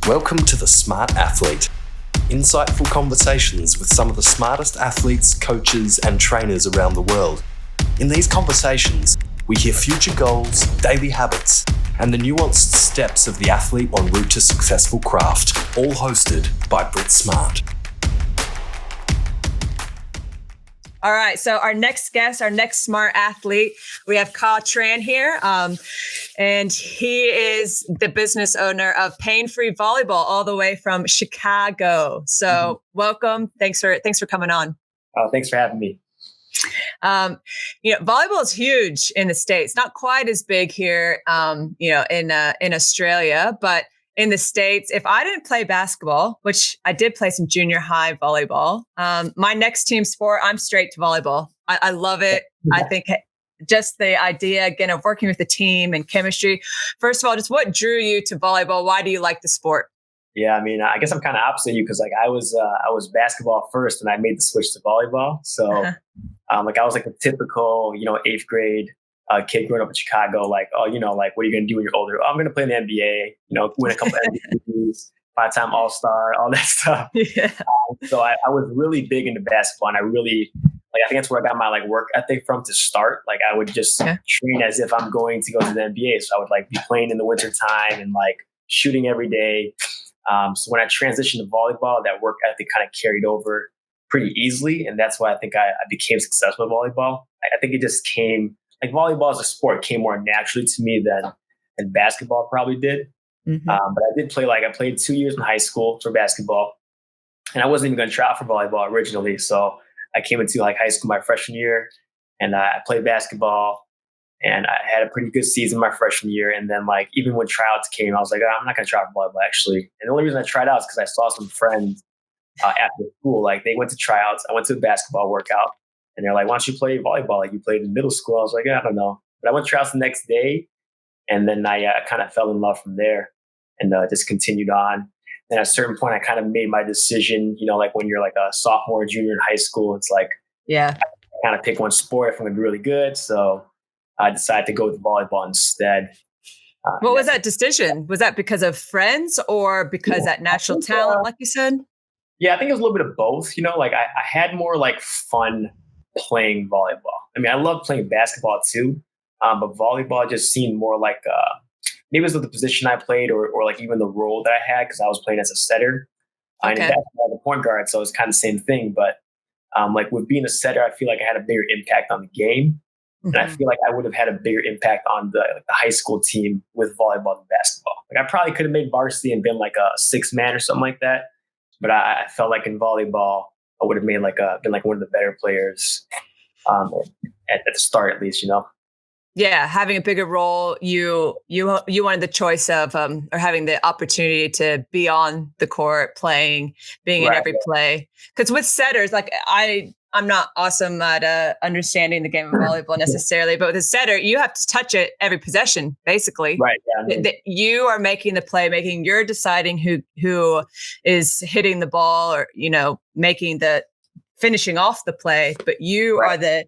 Welcome to The Smart Athlete. Insightful conversations with some of the smartest athletes, coaches, and trainers around the world. In these conversations, we hear future goals, daily habits, and the nuanced steps of the athlete en route to successful craft, all hosted by Britt Smart. All right, so our next guest, our next smart athlete, we have Kha Tran here, and he is the business owner of Pain Free Volleyball, all the way from Chicago. So welcome, thanks for coming on. Oh, thanks for having me. Volleyball is huge in the States, not quite as big here, in Australia, but in the States, if I didn't play basketball, which I did play some junior high volleyball, my next team sport, I'm straight to volleyball. I love it. I think just the idea, again, of working with a team and chemistry. First of all, just what drew you to volleyball? Why do you like the sport? Yeah, I mean, I guess I'm kind of opposite of you because I was basketball first and I made the switch to volleyball. So I was like the typical, eighth grade kid growing up in Chicago, what are you going to do when you're older? Oh, I'm going to play in the NBA, win a couple of MVPs, 5-time All-Star, all that stuff. Yeah. So I was really big into basketball, and I really, I think that's where I got my work ethic from to start. I would just train as if I'm going to go to the NBA. So I would be playing in the winter time and shooting every day. So when I transitioned to volleyball, that work ethic kind of carried over pretty easily. And that's why I think I became successful with volleyball. I think it just came, volleyball as a sport came more naturally to me than basketball probably did. Mm-hmm. But I did play, I played 2 years in high school for basketball, and I wasn't even going to try out for volleyball originally. So I came into high school my freshman year, and I played basketball, and I had a pretty good season my freshman year. And then even when tryouts came, I was like, I'm not going to try out for volleyball actually. And the only reason I tried out is because I saw some friends after school, they went to tryouts. I went to a basketball workout. And they're like, why don't you play volleyball? You played in middle school. I was like, I don't know. But I went to tryouts the next day. And then I kind of fell in love from there and just continued on. And at a certain point, I kind of made my decision, when you're a sophomore, junior in high school, it's I kind of pick one sport if I'm going to be really good. So I decided to go with volleyball instead. What was that decision? Was that because of friends or because that natural talent, like you said? Yeah, I think it was a little bit of both. I had more fun playing volleyball. I mean, I love playing basketball too, but volleyball just seemed more maybe it was the position I played or even the role that I had because I was playing as a setter. And in basketball, the point guard, so it's kind of the same thing. But with being a setter, I feel like I had a bigger impact on the game. Mm-hmm. And I feel like I would have had a bigger impact on the high school team with volleyball than basketball. I probably could have made varsity and been a 6-man or something like that. But I felt like in volleyball, I would have made been one of the better players at the start, at least, Yeah, having a bigger role, you wanted the choice of or having the opportunity to be on the court, playing, being in every play. Because with setters, I'm not awesome at understanding the game of volleyball necessarily, but with a setter, you have to touch it every possession, basically. Right. Yeah. You are making the play, you're deciding who is hitting the ball or, making the finishing off the play, but you are the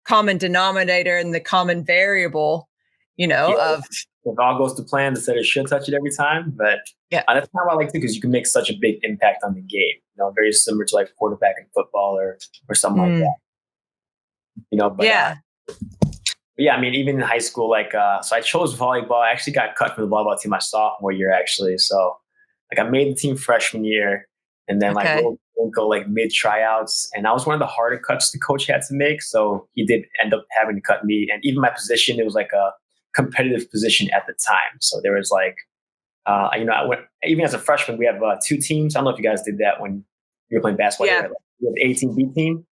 common denominator and the common variable, of. If all goes to plan, the setter should touch it every time. But that's kind of what I like to do because you can make such a big impact on the game. Very similar to quarterback in football or something like that. But I mean, even in high school, so I chose volleyball. I actually got cut from the volleyball team my sophomore year, actually. So I made the team freshman year, and then go mid tryouts, and I was one of the harder cuts the coach had to make. So he did end up having to cut me, and even my position, it was a competitive position at the time. So there was I went, even as a freshman, we have 2 teams. I don't know if you guys did that when you were playing basketball. Yeah. We have A team, B team.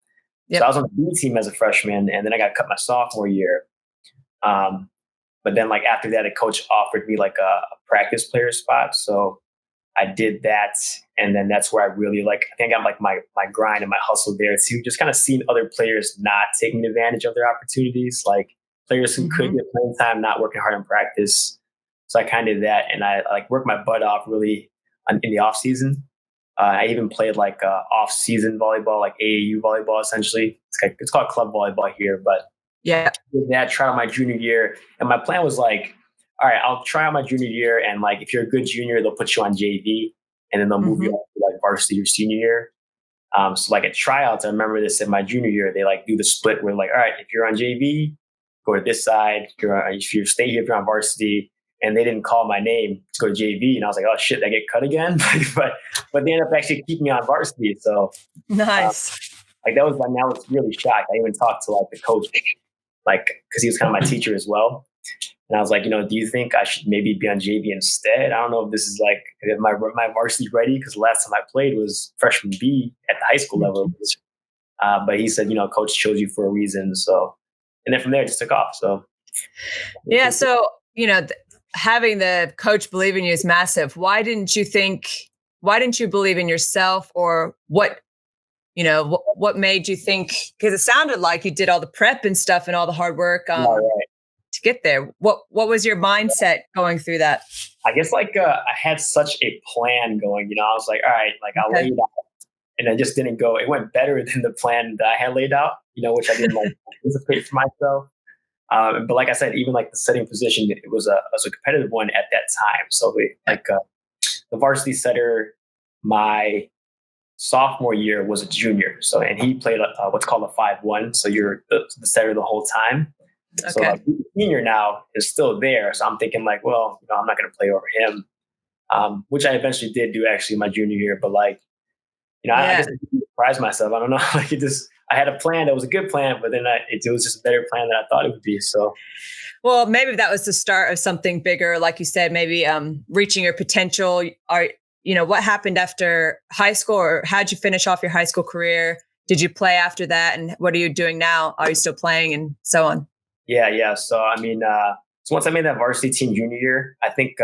Yep. So I was on the B team as a freshman, and then I got cut my sophomore year. But then after that, a coach offered me a practice player spot. So I did that. And then that's where I really I think I got my grind and my hustle there too. Just kind of seeing other players not taking advantage of their opportunities, players who could get playing time, not working hard in practice. So I kind of did that, and I worked my butt off really in the off season. I even played off season volleyball, AAU volleyball essentially. It's called club volleyball here, but did that, tried out my junior year, and my plan was all right, I'll try out my junior year, and if you're a good junior, they'll put you on JV. and then they'll move you up to like varsity your senior year. So like at tryouts, I remember this in my junior year, they like do the split where like, all right, if you're on JV, go to this side. If you stay here, if you're on varsity, and they didn't call my name to go to JV, and I was like, oh shit, did I get cut again? but they ended up actually keeping me on varsity. So nice. Like that was when I was really shocked. I even talked to like the coach, like because he was kind of my teacher as well. And I was like, do you think I should maybe be on JV instead? I don't know if this is like if my varsity ready, because the last time I played was freshman B at the high school level. But he said, coach chose you for a reason. So, and then from there it just took off. So yeah. So having the coach believe in you is massive. Why didn't you believe in yourself, or what made you think? Because it sounded like you did all the prep and stuff and all the hard work. To get there. What was your mindset going through that? I guess I had such a plan going, I was like, all right, like I'll lay it out. And it just didn't go. It went better than the plan that I had laid out, which I didn't like anticipate for myself. But like I said, even like the setting position, it was a competitive one at that time. So the varsity setter, my sophomore year was a junior. So, and he played what's called a 5-1. So you're the setter the whole time. Okay. So like senior now is still there. So I'm thinking like, well, I'm not going to play over him, which I eventually did do actually my junior year. But like, I just surprised myself. I don't know. Like I had a plan that was a good plan, but then it was just a better plan than I thought it would be. So, well, maybe that was the start of something bigger. Like you said, maybe reaching your potential. What happened after high school, or how'd you finish off your high school career? Did you play after that? And what are you doing now? Are you still playing and so on? Yeah. So, so once I made that varsity team junior year, I think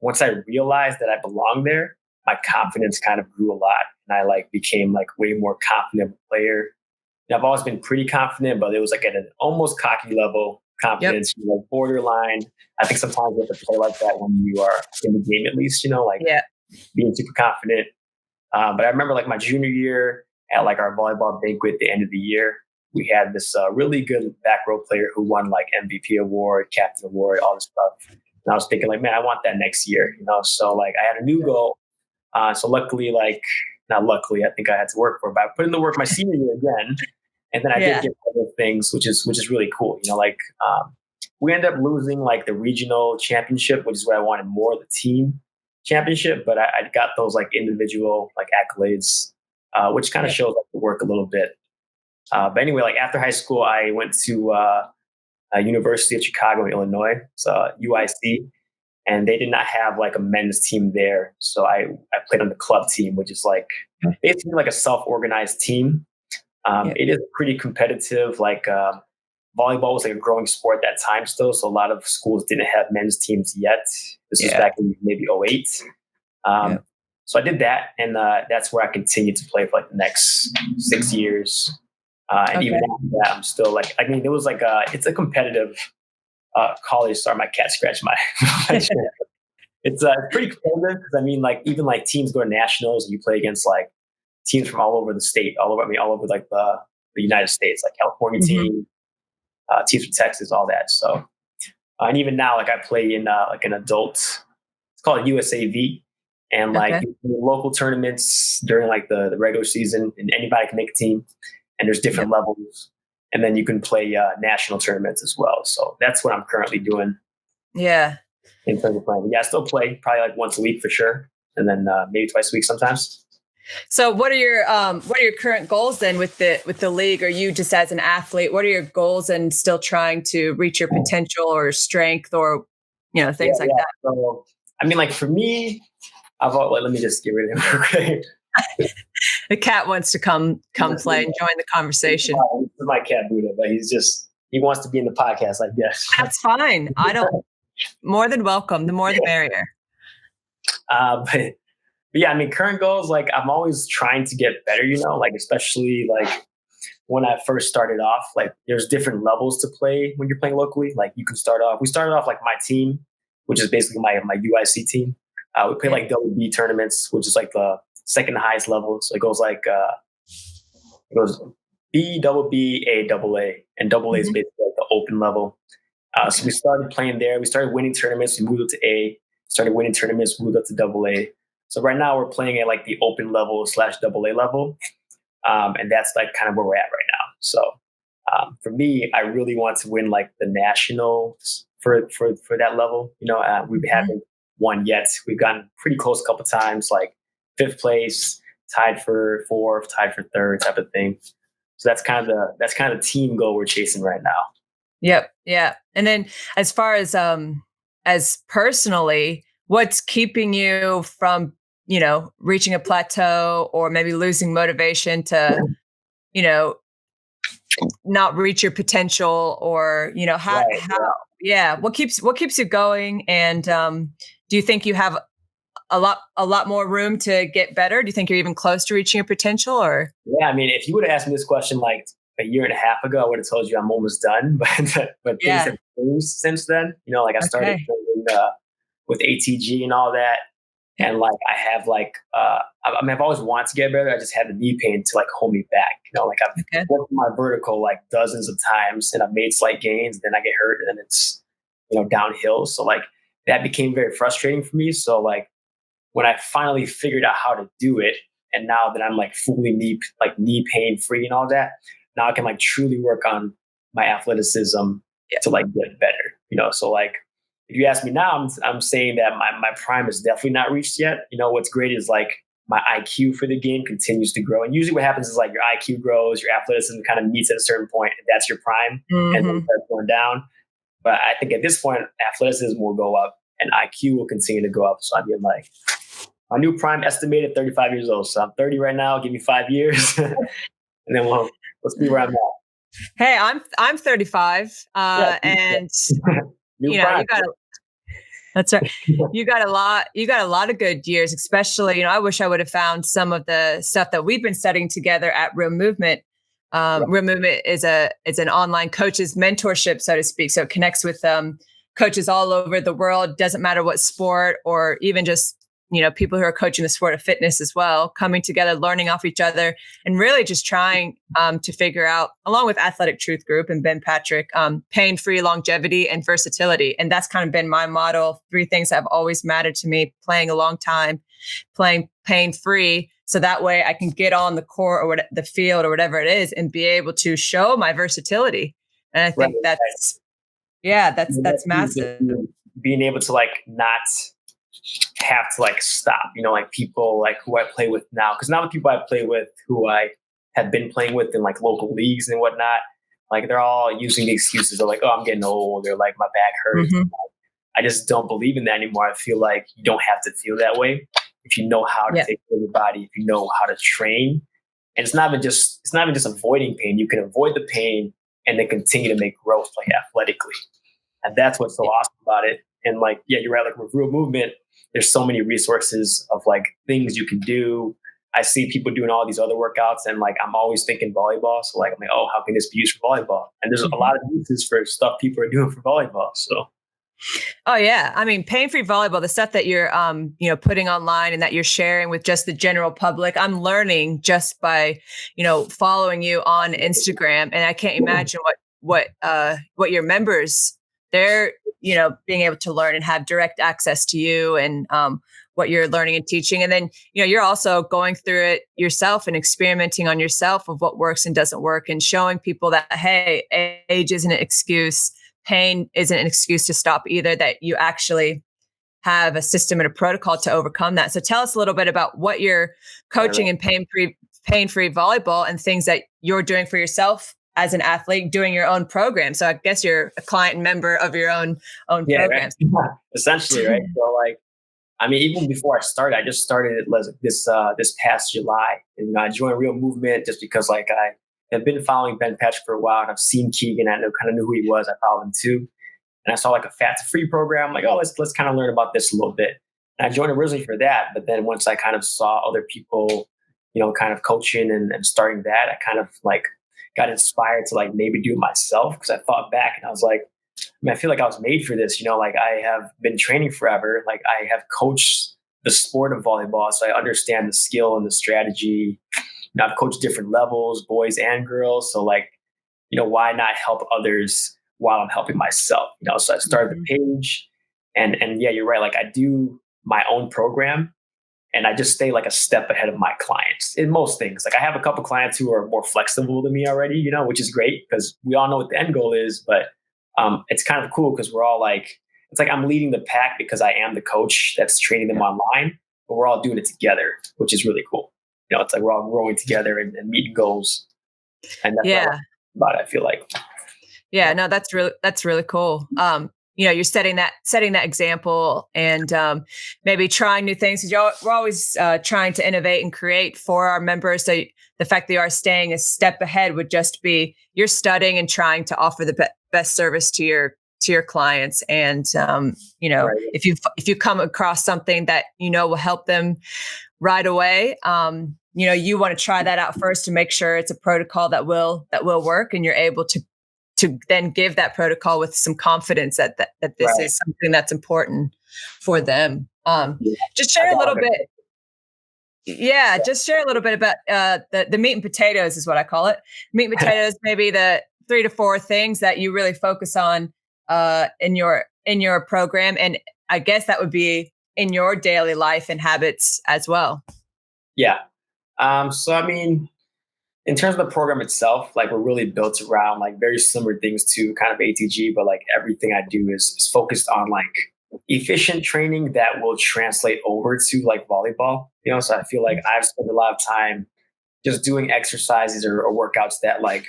once I realized that I belonged there, my confidence kind of grew a lot. And I like became like way more confident player. And I've always been pretty confident, but it was like at an almost cocky level confidence, like borderline. I think sometimes you have to play like that when you are in the game, at least, being super confident. But I remember like my junior year at like our volleyball banquet at the end of the year, we had this really good back row player who won like MVP award, captain award, all this stuff. And I was thinking like, man, I want that next year, So like I had a new goal. So luckily, not luckily, I think I had to work for it, but I put in the work my senior year again. And then I did get other things, which is really cool. We ended up losing like the regional championship, which is what I wanted more, the team championship. But I got those like individual like accolades, which kind of shows like the work a little bit. But anyway, like after high school, I went to University of Chicago in Illinois, so UIC, and they did not have like a men's team there. So I played on the club team, which is like basically like a self-organized team. It is pretty competitive. Like volleyball was like a growing sport at that time still, so a lot of schools didn't have men's teams yet. This was back in maybe 2008. So I did that, and that's where I continued to play for like the next 6 years. And even after that, I'm still like, it was like it's a competitive college. Sorry, my cat scratched my shirt. It's pretty competitive because like even like teams go to nationals and you play against like teams from all over the state, all over like the United States, like California team, teams from Texas, all that. So, and even now, like I play in like an adult, it's called USAV. And like local tournaments during like the regular season, and anybody can make a team. And there's different levels, and then you can play national tournaments as well. So that's what I'm currently doing. Yeah. In terms of playing, I still play probably like once a week for sure, and then maybe twice a week sometimes. So what are your current goals then with the league? Or you just as an athlete, what are your goals and still trying to reach your potential or strength or things like that? So like for me, let me just get rid of him. The cat wants to come play and join the conversation. This is my cat Buddha, but he wants to be in the podcast, I guess. That's fine. I don't. More than welcome. The more the merrier. But yeah, current goals, like I'm always trying to get better, like especially like when I first started off, like there's different levels to play when you're playing locally. Like we started off like my team, which is basically my UIC team. We play like WB tournaments, which is like the second highest level. So it goes like B, double B, A, double A, and double A is basically like the open level. So we started playing there. We started winning tournaments. We moved up to A. Started winning tournaments. Moved up to double A. So right now we're playing at like the open level / double A level. And that's like kind of where we're at right now. So for me, I really want to win like the nationals for that level. We haven't won yet. We've gotten pretty close a couple times, like 5th place, tied for 4th, tied for 3rd type of thing. So that's kind of the team goal we're chasing right now. Yep. Yeah. And then as far as personally, what's keeping you from, reaching a plateau or maybe losing motivation to, not reach your potential, or, what keeps you going? And do you think you have a lot more room to get better? Do you think you're even close to reaching your potential? Or Yeah, I mean, if you would have asked me this question like a year and a half ago, I would have told you I'm almost done. But things have changed since then. Like I started training, with ATG and all that, and like I have like I've always wanted to get better. I just had the knee pain to like hold me back. Like I've worked my vertical like dozens of times, and I've made slight gains. Then I get hurt, and then it's downhill. So like that became very frustrating for me. So like when I finally figured out how to do it, and now that I'm like fully knee pain free and all that, now I can like truly work on my athleticism to like get better. So like if you ask me now, I'm saying that my prime is definitely not reached yet. What's great is like my IQ for the game continues to grow, and usually what happens is like your IQ grows, your athleticism kind of meets at a certain point, and that's your prime, and then starts going down. But I think at this point, athleticism will go up and IQ will continue to go up. So I mean, like my new prime estimated 35 years old. So I'm 30 right now. Give me 5 years, and then we'll see where I'm at. Hey, I'm 35, and you got that's right. You got a lot of good years, especially, I wish I would have found some of the stuff that we've been studying together at Real Movement. Real Movement is an online coaches mentorship, so to speak. So it connects with coaches all over the world. Doesn't matter what sport, or even just people who are coaching the sport of fitness as well, coming together, learning off each other, and really just trying to figure out, along with Athletic Truth Group and Ben Patrick, pain-free longevity and versatility. And that's kind of been my model. 3 things that have always mattered to me: playing a long time, playing pain-free, so that way I can get on the court or the field or whatever it is and be able to show my versatility. And I think that's massive. Being able to like not have to like stop, like people like who I play with now. Because now the people I play with, who I have been playing with in like local leagues and whatnot, like they're all using the excuses of like, oh, I'm getting old, or like my back hurts. I just don't believe in that anymore. I feel like you don't have to feel that way if you know how to take care of your body, if you know how to train. And it's not even just avoiding pain. You can avoid the pain and then continue to make growth like athletically. And that's what's so awesome about it. And like, yeah, you're right. Like with Real Movement, there's so many resources of like things you can do. I see people doing all these other workouts, and like I'm always thinking volleyball. So like I'm like, oh, how can this be used for volleyball? And there's a lot of uses for stuff people are doing for volleyball. So oh yeah, I mean, Pain Free Volleyball, the stuff that you're putting online and that you're sharing with just the general public, I'm learning just by following you on Instagram. And I can't imagine what your members, they're being able to learn and have direct access to you, and what you're learning and teaching. And then, you're also going through it yourself and experimenting on yourself of what works and doesn't work, and showing people that, hey, age isn't an excuse. Pain isn't an excuse to stop either, that you actually have a system and a protocol to overcome that. So tell us a little bit about what you're coaching in pain-free volleyball, and things that you're doing for yourself as an athlete, doing your own program. So I guess you're a client and member of your own programs. Right? Essentially, right? So like, I mean, even before I started, I just started it this past July. And I joined Real Movement just because like I have been following Ben Patrick for a while, and I've seen Keegan. I kind of knew who he was. I followed him too. And I saw like a fat-free program. I'm like, oh, let's kind of learn about this a little bit. And I joined originally for that. But then once I kind of saw other people, kind of coaching and starting that, I kind of like got inspired to like maybe do it myself, because I thought back and I was like, I feel like I was made for this. Like I have been training forever. Like I have coached the sport of volleyball, so I understand the skill and the strategy. I've coached different levels, boys and girls. So like, why not help others while I'm helping myself? So I started the page, and yeah, you're right. Like I do my own program, and I just stay like a step ahead of my clients in most things. Like I have a couple clients who are more flexible than me already, which is great because we all know what the end goal is. But it's kind of cool because we're all like, it's like I'm leading the pack because I am the coach that's training them online, but we're all doing it together, which is really cool. It's like we're all growing together and meeting goals, and that's what I like about it, I feel like. Yeah, no, that's really cool. You're setting that example and maybe trying new things because we're always trying to innovate and create for our members. So the fact that you are staying a step ahead would just be you're studying and trying to offer the best service to your clients. And right. If you come across something that will help them right away, you want to try that out first to make sure it's a protocol that will work, and you're able to then give that protocol with some confidence that this is something that's important for them. Just share a little bit. Yeah, just share a little bit about the meat and potatoes is what I call it. Meat and potatoes, maybe the 3 to 4 things that you really focus on in your program, and I guess that would be in your daily life and habits as well. Yeah. So I mean, in terms of the program itself, like we're really built around like very similar things to kind of ATG, but like everything I do is focused on like efficient training that will translate over to like volleyball. So I feel like I've spent a lot of time just doing exercises or workouts that like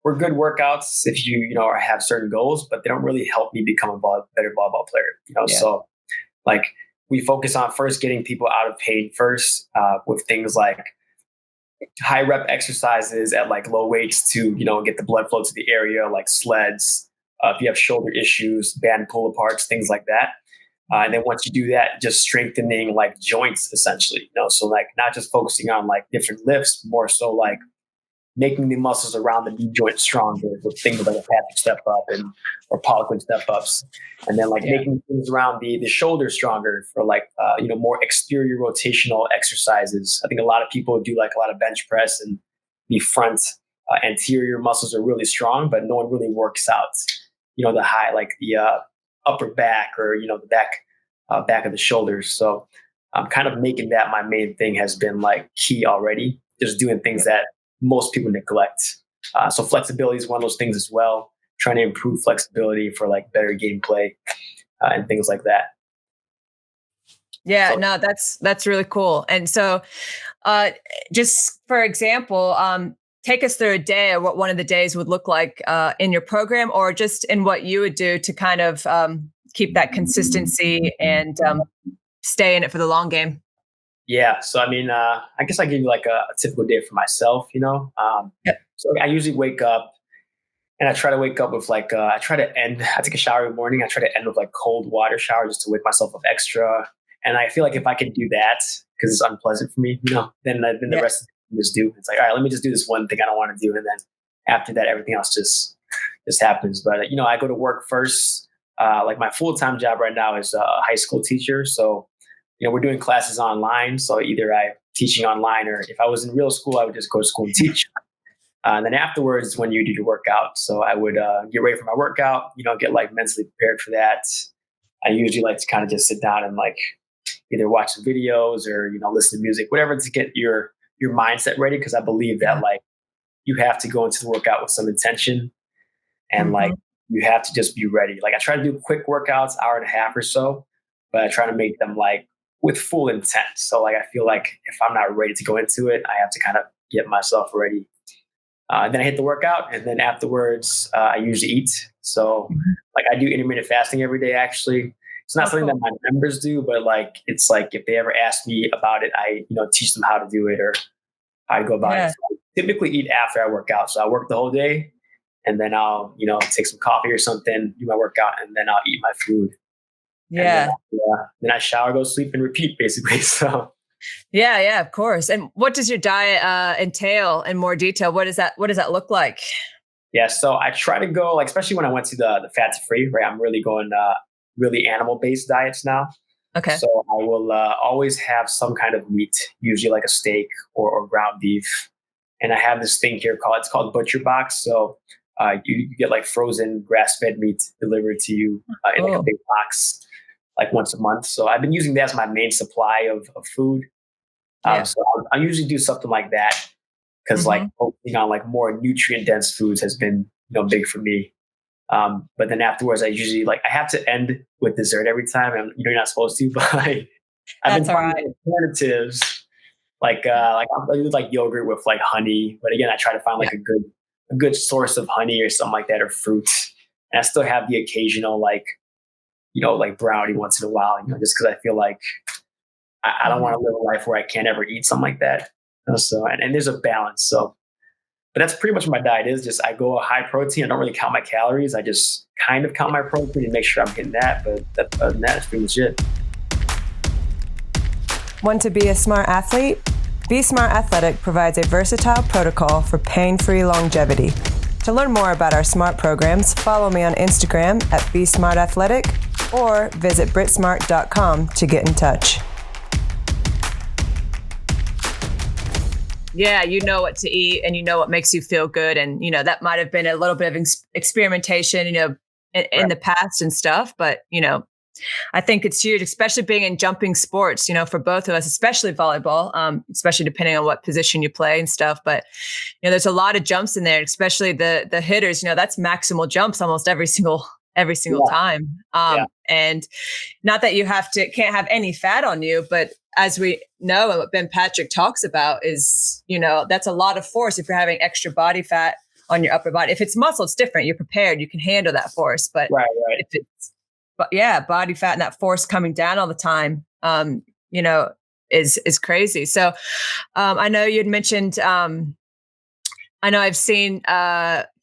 were good workouts if you have certain goals, but they don't really help me become a better volleyball player. So like we focus on first getting people out of pain first with things like high rep exercises at like low weights to get the blood flow to the area, like sleds, if you have shoulder issues, band pull aparts, things like that. And then once you do that, just strengthening like joints essentially. So like not just focusing on like different lifts, more so like making the muscles around the knee joint stronger with things like a Patrick step up or Poliquin step ups, and then like making things around the shoulder stronger for like more exterior rotational exercises. I think a lot of people do like a lot of bench press, and the front anterior muscles are really strong, but no one really works out the high like the upper back or the back of the shoulders. So I'm kind of making that my main thing has been like key already, just doing things that most people neglect. So flexibility is one of those things as well, trying to improve flexibility for like better gameplay and things like that. Yeah, so, no, that's really cool. And so just for example, take us through a day or what one of the days would look like in your program, or just in what you would do to kind of keep that consistency and stay in it for the long game. Yeah. So, I mean, I guess I give you like a typical day for myself, So I usually wake up and I try to wake up with like, I take a shower in the morning. I try to end with like cold water shower just to wake myself up extra. And I feel like if I can do that, because it's unpleasant for me, then the rest of the just do. It's like, all right, let me just do this one thing I don't want to do. And then after that, everything else just happens. But, I go to work first. Like my full-time job right now is a high school teacher. So, we're doing classes online. So either I'm teaching online, or if I was in real school, I would just go to school and teach. And then afterwards is when you do your workout. So I would get ready for my workout, get like mentally prepared for that. I usually like to kind of just sit down and like either watch some videos or, listen to music, whatever, to get your mindset ready. Cause I believe that like you have to go into the workout with some intention, and like you have to just be ready. Like I try to do quick workouts, hour and a half or so, but I try to make them like with full intent. So like, I feel like if I'm not ready to go into it, I have to kind of get myself ready. Then I hit the workout, and then afterwards, I usually eat. So like I do intermittent fasting every day, actually. It's not something that my members do, but like, it's like, if they ever ask me about it, I, teach them how to do it or how to go about it. So I typically eat after I work out. So I work the whole day, and then I'll, take some coffee or something, do my workout, and then I'll eat my food. Yeah. Then I shower, go sleep, and repeat, basically. So. Yeah, of course. And what does your diet entail in more detail? What does that look like? Yeah, so I try to go, like, especially when I went to the fat-free, right? I'm really going really animal-based diets now. Okay. So I will always have some kind of meat, usually like a steak or ground beef. And I have this thing here it's called Butcher Box. So you get like frozen grass-fed meat delivered to you in like a big box, like once a month. So I've been using that as my main supply of food. So I usually do something like that because like focusing on like more nutrient dense foods has been, big for me. But then afterwards, I usually I have to end with dessert every time, and you're not supposed to, but like, I've been finding alternatives, like I do like yogurt with like honey, but again, I try to find like a good source of honey or something like that, or fruit, and I still have the occasional like brownie once in a while, just because I feel like I don't want to live a life where I can't ever eat something like that. So and there's a balance. So, but that's pretty much what my diet is. Just I go high protein. I don't really count my calories. I just kind of count my protein and make sure I'm hitting that. But other than that, it's pretty much it. Want to be a smart athlete? Be Smart Athletic provides a versatile protocol for pain-free longevity. To learn more about our SMART programs, follow me on Instagram at BeSmartAthletic or visit britsmart.com to get in touch. Yeah, you know what to eat and you know what makes you feel good. And, that might have been a little bit of experimentation, in the past and stuff. But, I think it's huge, especially being in jumping sports, for both of us, especially volleyball, especially depending on what position you play and stuff. But, there's a lot of jumps in there, especially the hitters, that's maximal jumps almost every single time. And not that you can't have any fat on you, but as we know, and what Ben Patrick talks about is, that's a lot of force if you're having extra body fat on your upper body. If it's muscle, it's different. You're prepared. You can handle that force. But if it's, body fat and that force coming down all the time, is crazy. So I know you'd mentioned, I know I've seen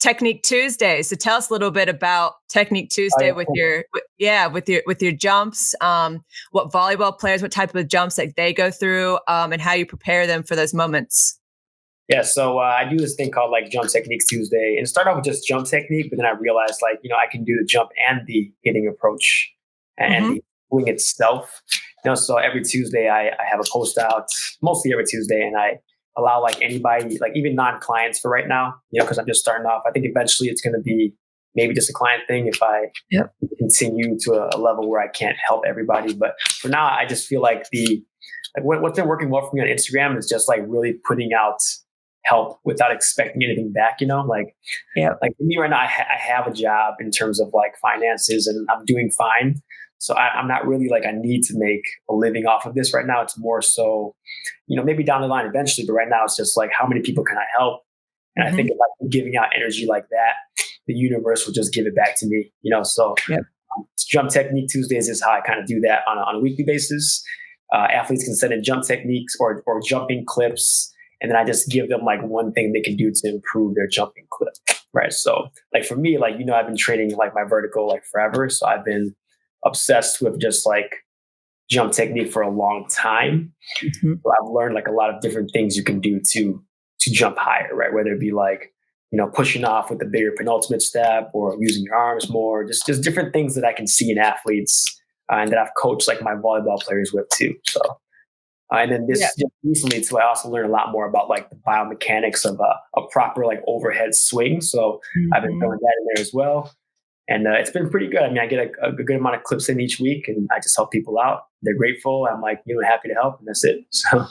Technique Tuesday. So tell us a little bit about Technique Tuesday with your jumps, what volleyball players, what type of jumps that they go through, and how you prepare them for those moments. Yeah, so I do this thing called like Jump Techniques Tuesday, and it started off with just jump technique, but then I realized I can do the jump and the hitting approach and the swing itself. So every Tuesday I have a post out, mostly every Tuesday, and I allow like anybody, like even non-clients for right now, because I'm just starting off. I think eventually it's going to be maybe just a client thing if I continue to a level where I can't help everybody. But for now, I just feel like what's been working well for me on Instagram is just like really putting out help without expecting anything back, like for me right now, I have a job in terms of like finances and I'm doing fine. So I'm not really like, I need to make a living off of this right now. It's more so, maybe down the line eventually, but right now it's just like, how many people can I help? And I think if I'm giving out energy like that, the universe will just give it back to me, so Jump Technique Tuesdays is how I kind of do that on a weekly basis. Athletes can send in jump techniques or jumping clips. And then I just give them like one thing they can do to improve their jumping clip. Right. So like for me, like, I've been training like my vertical like forever. So I've been obsessed with just like jump technique for a long time. So I've learned like a lot of different things you can do to jump higher, right? Whether it be like, pushing off with the bigger penultimate step or using your arms more, just different things that I can see in athletes and that I've coached like my volleyball players with too. So. And then just recently too, I also learned a lot more about like the biomechanics of a proper like overhead swing. So I've been throwing that in there as well. And it's been pretty good. I mean, I get a good amount of clips in each week and I just help people out. They're grateful. I'm like, happy to help. And that's it. So.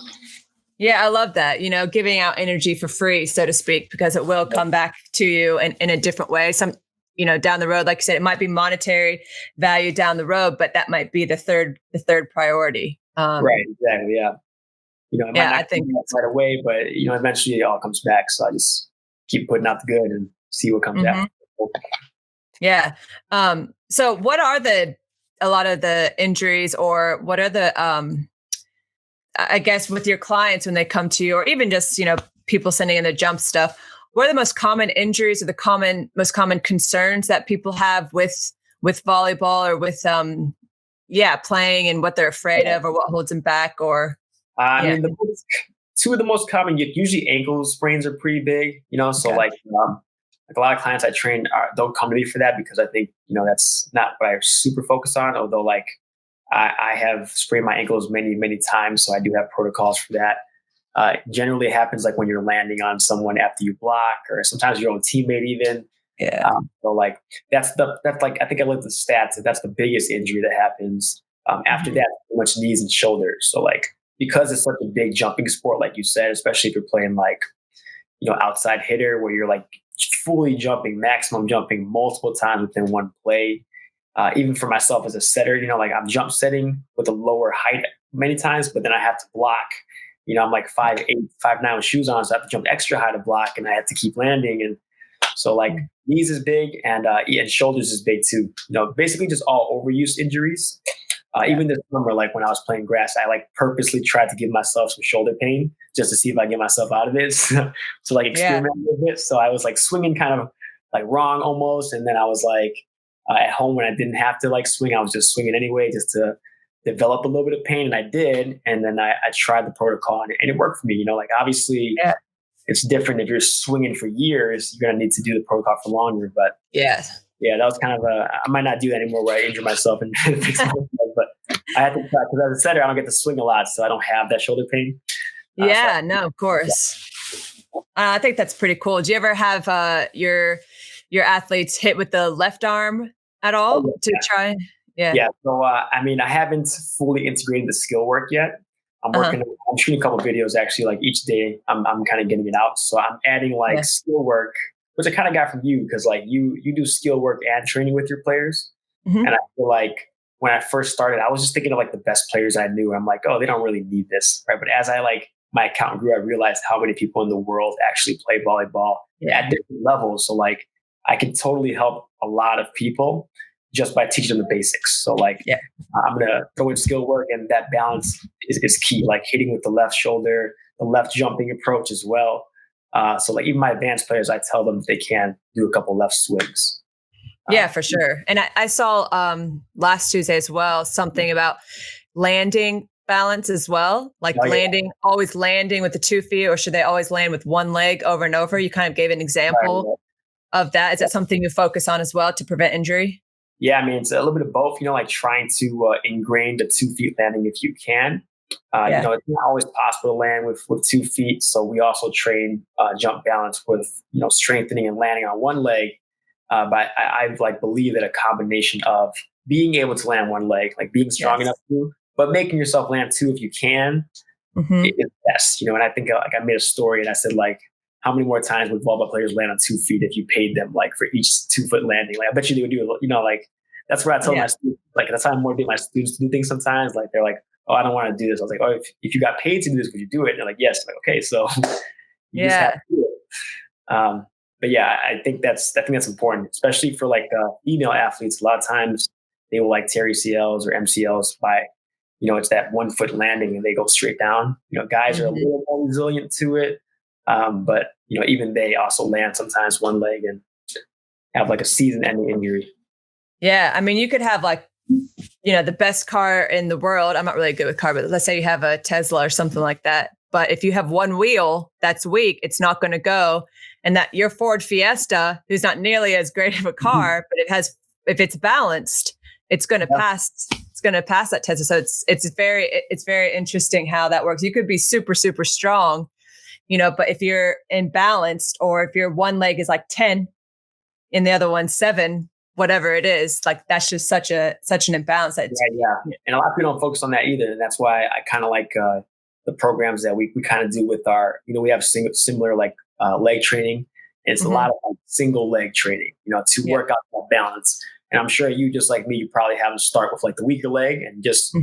Yeah, I love that, giving out energy for free, so to speak, because it will come back to you in a different way. Some, down the road, like you said, it might be monetary value down the road, but that might be the third priority. Right, exactly. Yeah. It might not I think right away, but eventually it all comes back. So I just keep putting out the good and see what comes out. Yeah. So what are a lot of the injuries or what are the, I guess with your clients when they come to you or even just, people sending in their jump stuff, what are the most common injuries or the most common concerns that people have with volleyball or with, playing and what they're afraid of or what holds them back or. I mean, two of the most common, usually ankle sprains are pretty big, so like a lot of clients I train don't come to me for that because I think, that's not what I super focus on. Although like I have sprained my ankles many, many times. So I do have protocols for that. Generally it happens like when you're landing on someone after you block or sometimes your own teammate even. Yeah. So like that's like I think I looked at the stats. That's the biggest injury that happens. After that, pretty much knees and shoulders. So like because it's such a big jumping sport, like you said, especially if you're playing like, outside hitter where you're like fully jumping, maximum jumping multiple times within one play. Even for myself as a setter, like I'm jump setting with a lower height many times, but then I have to block. I'm like 5'8", 5'9" with shoes on, so I have to jump extra high to block, and I have to keep landing. And so like knees is big, and shoulders is big too. Basically just all overuse injuries. Even this summer, like when I was playing grass, I like purposely tried to give myself some shoulder pain just to see if I get myself out of it. So like experiment with it. So I was like swinging kind of like wrong almost, and then I was like at home when I didn't have to like swing, I was just swinging anyway just to develop a little bit of pain, and I did. And then I tried the protocol, and it worked for me. Like obviously it's different if you're swinging for years, you're going to need to do the protocol for longer. But yeah, that was kind of I might not do that anymore where I injure myself and fix myself, but I had to try because as a setter, I don't get to swing a lot, so I don't have that shoulder pain. No, of course. I think that's pretty cool. Do you ever have your athletes hit with the left arm at all try? Yeah. So, I haven't fully integrated the skill work yet. I'm working, I'm shooting a couple of videos actually, like each day I'm kind of getting it out. So I'm adding like skill work, which I kind of got from you because like you do skill work and training with your players. And I feel like when I first started, I was just thinking of like the best players I knew. I'm like, oh, they don't really need this. Right. But as my account grew, I realized how many people in the world actually play volleyball at different levels. So like I can totally help a lot of people just by teaching them the basics. So like, I'm going to throw in skill work, and that balance is key, like hitting with the left shoulder, the left jumping approach as well. So like even my advanced players, I tell them they can do a couple left swings. Yeah, for sure. And I saw last Tuesday as well, something about landing balance as well, like always landing with the 2 feet, or should they always land with one leg over and over? You kind of gave an example of that. Is that something you focus on as well to prevent injury? Yeah, it's a little bit of both, like trying to ingrain the 2 feet landing if you can. It's not always possible to land with 2 feet. So we also train jump balance with, strengthening and landing on one leg. But I believe that a combination of being able to land one leg, like being strong enough to, but making yourself land two if you can, is best. And I think I made a story and I said like, how many more times would volleyball players land on 2 feet if you paid them like for each 2 foot landing? Like I bet you they would do, like that's what I tell my students. Like that's how I motivate my students to do things sometimes. Like they're like, oh, I don't want to do this. I was like, oh, if you got paid to do this, would you do it? And they're like, yes. I'm like, okay, so you just have to do it. But yeah, I think that's important, especially for like female athletes. A lot of times they will like tear ACLs or MCLs by, it's that 1 foot landing and they go straight down. Guys are a little more resilient to it. But even they also land sometimes one leg and have like a season-ending injury. Yeah, you could have like, the best car in the world. I'm not really good with car, but let's say you have a Tesla or something like that. But if you have one wheel that's weak, it's not going to go. And that your Ford Fiesta, who's not nearly as great of a car, but if it's balanced, it's going to pass. It's going to pass that Tesla. So it's very interesting how that works. You could be super, super strong, but if you're imbalanced, or if your one leg is like 10 and the other one's 7, whatever it is, like that's just such an imbalance. And a lot of people don't focus on that either. And that's why I kind of like the programs that we kind of do with our, we have similar like leg training. And it's a lot of like single leg training, to work out that balance. And I'm sure you, just like me, you probably have to start with like the weaker leg and just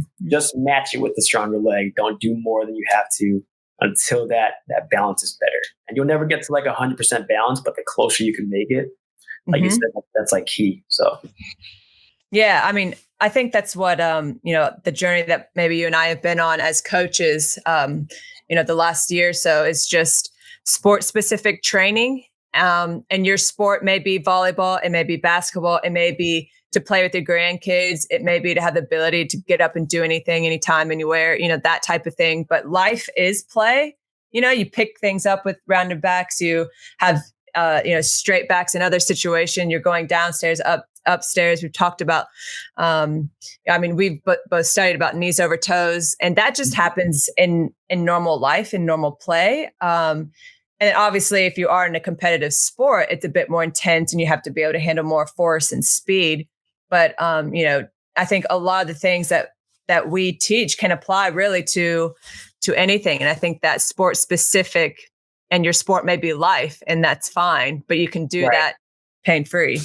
match it with the stronger leg. Don't do more than you have to until that balance is better. And you'll never get to like 100% balance, but the closer you can make it, like you said, that's like key. So, yeah, I think that's what, the journey that maybe you and I have been on as coaches, the last year or so is just sport specific training. And your sport may be volleyball, it may be basketball, it may be to play with your grandkids, it may be to have the ability to get up and do anything, anytime, anywhere, that type of thing. But life is play. You pick things up with rounded backs, you have straight backs in other situation, you're going downstairs, upstairs. We've talked about, we've both studied about knees over toes, and that just happens in normal life, in normal play. And obviously if you are in a competitive sport, it's a bit more intense and you have to be able to handle more force and speed. But, I think a lot of the things that we teach can apply really to to anything. And I think that sport specific, and your sport may be life, and that's fine, but you can do that pain free.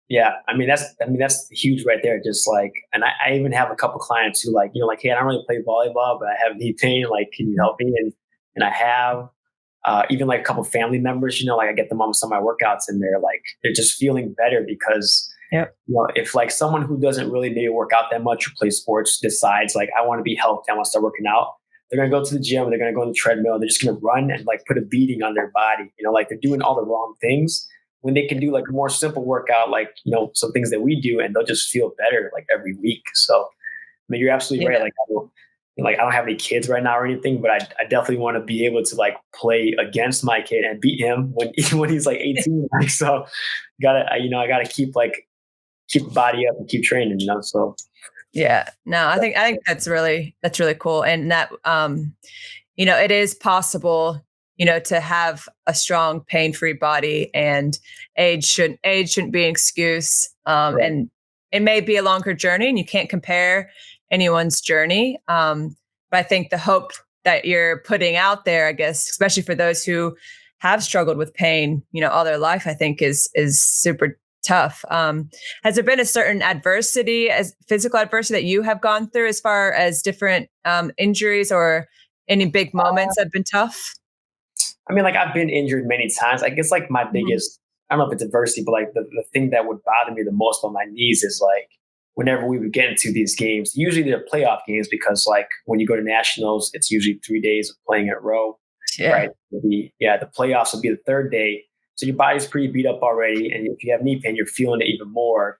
Yeah. That's huge right there. Just like, and I even have a couple clients who like, hey, I don't really play volleyball, but I have knee pain. Like, can you help me? And I have, even like a couple family members, like I get them on some of my workouts and they're just feeling better because, if like someone who doesn't really maybe work out that much or play sports decides like, I want to be healthy, I want to start working out. They're going to go to the gym, they're going to go on the treadmill. They're just going to run and like put a beating on their body, like they're doing all the wrong things when they can do like a more simple workout, like, some things that we do, and they'll just feel better like every week. So, you're absolutely right. Like I don't have any kids right now or anything, but I definitely want to be able to like play against my kid and beat him when he's like 18. Like, so I gotta keep the body up and keep training, so. Yeah, no, I think that's really cool. And that, it is possible, to have a strong pain-free body, and age shouldn't be an excuse. And it may be a longer journey and you can't compare anyone's journey. But I think the hope that you're putting out there, I guess, especially for those who have struggled with pain, all their life, I think is super tough. Has there been a certain physical adversity that you have gone through as far as different injuries or any big moments that have been tough? I've been injured many times. I guess like my biggest, I don't know if it's adversity, but like the thing that would bother me the most on my knees is like, whenever we would get into these games, usually they're playoff games because like when you go to nationals, it's usually 3 days of playing in a row, right? The playoffs will be the third day. So your body's pretty beat up already. And if you have knee pain, you're feeling it even more.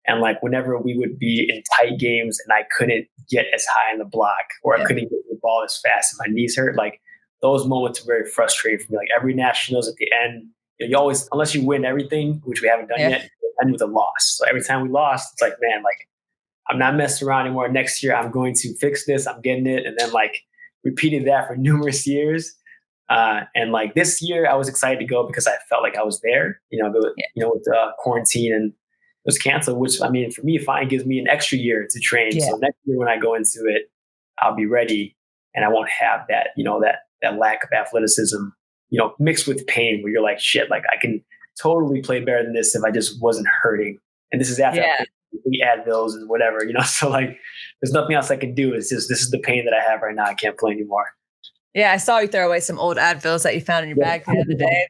And like whenever we would be in tight games and I couldn't get as high in the block or I couldn't get the ball as fast and my knees hurt, like those moments are very frustrating for me. Like every nationals at the end, you always, unless you win everything, which we haven't done yet, end with a loss. So every time we lost, it's like, man, like I'm not messing around anymore. Next year, I'm going to fix this. I'm getting it. And then like repeated that for numerous years. And like this year, I was excited to go because I felt like I was there, with quarantine and it was canceled, which for me, fine gives me an extra year to train. Yeah. So next year when I go into it, I'll be ready and I won't have that, that lack of athleticism, mixed with pain where you're like, shit, like I can totally play better than this if I just wasn't hurting. And this is after we add those and whatever, so like there's nothing else I can do. It's just, this is the pain that I have right now. I can't play anymore. Yeah, I saw you throw away some old Advils that you found in your bag the other day.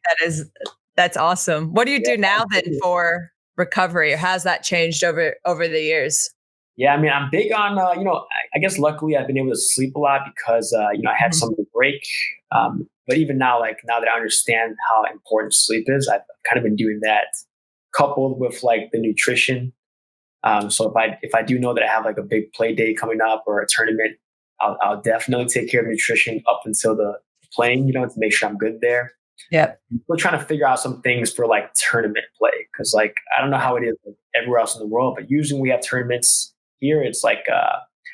That's awesome. What do you do now then for recovery? Or has that changed over the years? Yeah, I'm big on, I guess luckily I've been able to sleep a lot because, I had some of the break. But even now, like now that I understand how important sleep is, I've kind of been doing that coupled with like the nutrition. So if I do know that I have like a big play day coming up or a tournament, I'll definitely take care of nutrition up until the playing, to make sure I'm good there. Yeah. We're trying to figure out some things for like tournament play. Cause like, I don't know how it is like, everywhere else in the world, but usually we have tournaments here. It's like,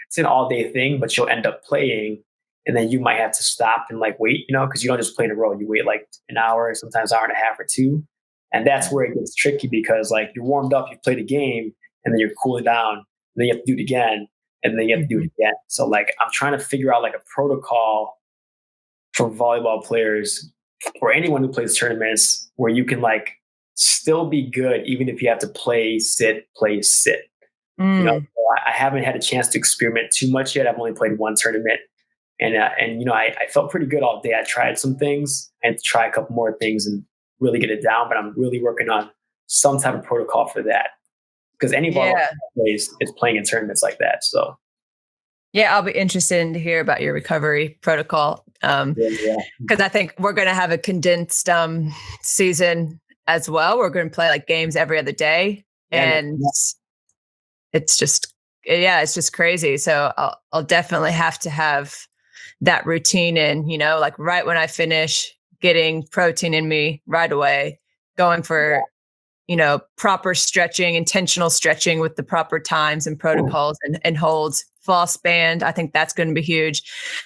it's an all day thing, but you'll end up playing and then you might have to stop and like wait, cause you don't just play in a row. You wait like an hour, sometimes hour and a half or two. And that's where it gets tricky because like you're warmed up, you played a game and then you're cooling down and then you have to do it again. And then you have to do it again. So like, I'm trying to figure out like a protocol for volleyball players or anyone who plays tournaments where you can like still be good, even if you have to play, sit. I haven't had a chance to experiment too much yet. I've only played one tournament and I felt pretty good all day. I tried some things. I had to try a couple more things and really get it down, but I'm really working on some type of protocol for that. Because any volleyball plays is playing in tournaments like that. So, yeah, I'll be interested to hear about your recovery protocol. Because I think we're going to have a condensed season as well. We're going to play like games every other day, and it's just crazy. So I'll definitely have to have that routine in. Like right when I finish, getting protein in me right away, going for. Proper stretching, intentional stretching with the proper times and protocols and holds, floss band. I think that's going to be huge.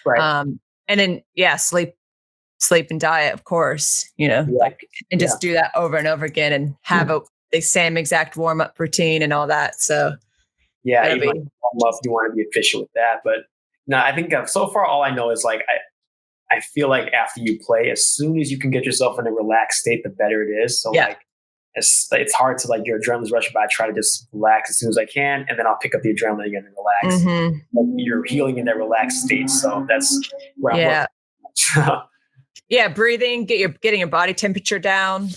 Right. And then, sleep and diet, of course, just do that over and over again and have the same exact warm up routine and all that. So you want to be efficient with that. But, No, I think so far all I know is like I feel like after you play, as soon as you can get yourself in a relaxed state, the better it is. So like it's hard to like your adrenaline's rushing, but I try to just relax as soon as I can, and then I'll pick up the adrenaline again and relax. Like you're healing in that relaxed state. So that's where I'm working. Yeah, breathing, getting your body temperature down.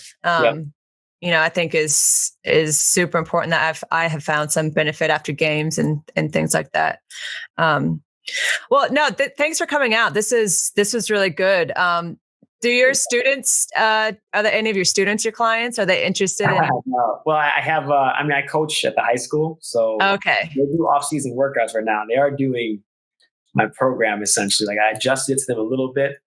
You know, I think is super important. That I have found some benefit after games and things like that. Well, no, thanks for coming out. This was really good. Do your students, are there any of your students your clients? Are they interested in? Well, I have, I coach at the high school. So okay, they do off-season workouts right now. They are doing my program essentially. Like I adjusted it to them a little bit.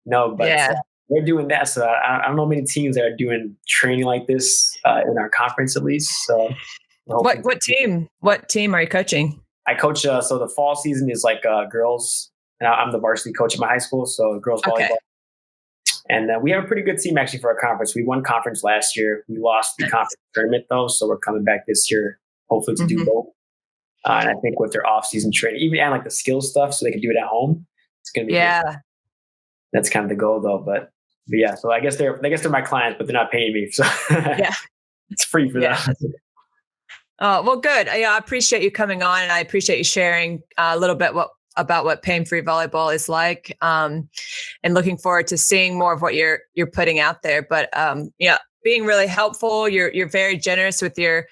They're doing that. So I don't know many teams that are doing training like this in our conference at least. So what team are you coaching? I coach. So the fall season is like girls, and I'm the varsity coach at my high school. So girls volleyball. And we have a pretty good team actually for our conference. We won conference last year. We lost the conference tournament though, so we're coming back this year, hopefully to do both. And I think with their off-season training, even add like the skill stuff, so they can do it at home. It's gonna be good. That's kind of the goal though. But yeah, so I guess they're my clients, but they're not paying me, so it's free for them. Oh well, good. I appreciate you coming on, and I appreciate you sharing a little bit about what Pain Free Volleyball is like, and looking forward to seeing more of what you're putting out there. But being really helpful. You're very generous with your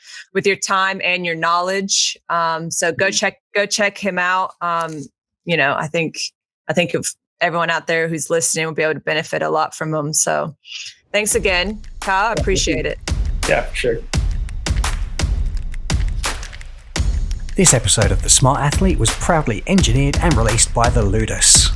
time and your knowledge. So go check him out. I think if everyone out there who's listening will be able to benefit a lot from him. So thanks again, Kha. I appreciate it. Yeah, sure. This episode of The Smart Athlete was proudly engineered and released by The Ludus.